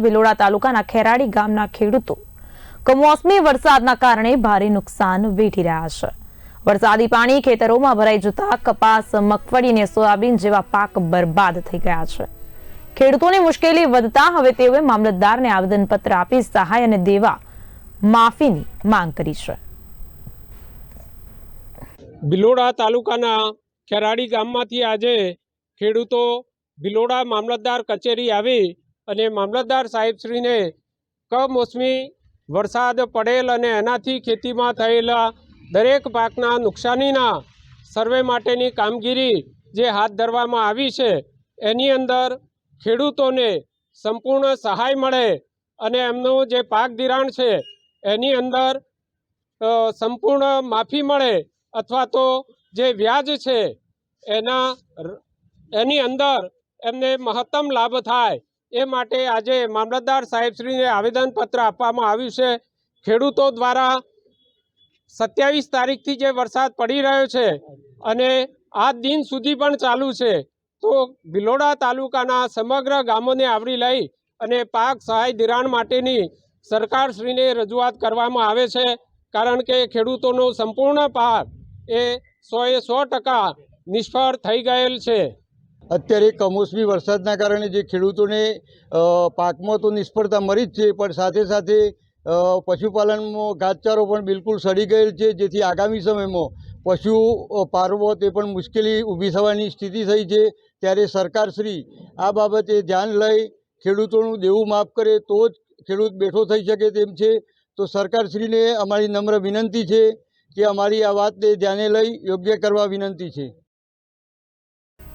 ભિલોડા તાલુકાના ખેરાડી ગામના ખેડૂતો કમોસમી વરસાદના કારણે ભારે નુકસાન વેઠી રહ્યા છે। વરસાદી પાણી ખેતરોમાં ભરાઈ જતા કપાસ, મગફળી અને સોયાબીન જેવા પાક બરબાદ થઈ ગયા છે। ખેડૂતોની મુશ્કેલી વધતા હવે તેઓએ મામલતદારને આવેદનપત્ર આપી સહાય અને દેવા માફીની માંગ કરી છે। ભિલોડા તાલુકાના ખેરાડી ગામમાંથી આજે ખેડૂતો ભિલોડા મામલતદાર કચેરી આવી અને મામલતદાર સાહેબશ્રીને કમોસમી વરસાદ પડેલ અને એનાથી ખેતીમાં થયેલા દરેક પાકના નુકસાનીના સર્વે માટેની કામગીરી જે હાથ ધરવામાં આવી છે એની અંદર ખેડૂતોને સંપૂર્ણ સહાય મળે અને એમનું જે પાક ધિરાણ છે એની અંદર સંપૂર્ણ માફી મળે અથવા તો જે વ્યાજ છે એની અંદર એમને મહત્તમ લાભ થાય એ માટે આજે મામલતદાર સાહેબશ્રીને આવેદનપત્ર આપવામાં આવ્યું છે। ખેડૂતો દ્વારા 27 તારીખથી જે વરસાદ પડી રહ્યો છે અને આજ દિન સુધી પણ ચાલુ છે, તો ભિલોડા તાલુકાના સમગ્ર ગામોને આવરી લઈ અને પાક સહાય ધિરાણ માટેની સરકારશ્રીને રજૂઆત કરવામાં આવે છે, કારણ કે ખેડૂતોનો સંપૂર્ણ પાક એ 100% નિષ્ફળ થઈ ગયેલ છે। અત્યારે કમોસમી વરસાદના કારણે જે ખેડૂતોને પાકમાં તો નિષ્ફળતા મળી જ છે, પણ સાથે સાથે પશુપાલનમાં ઘાસચારો પણ બિલકુલ સડી ગયેલ છે, જેથી આગામી સમયમાં પશુ પાળવો તે પણ મુશ્કેલી ઊભી થવાની સ્થિતિ થઈ છે। ત્યારે સરકારશ્રી આ બાબતે ધ્યાન લઈ ખેડૂતોનું દેવું માફ કરે તો જ ખેડૂત બેઠો થઈ શકે તેમ છે। તો સરકારશ્રીને અમારી નમ્ર વિનંતી છે કે અમારી આ વાતને ધ્યાને લઈ યોગ્ય કરવા વિનંતી છે।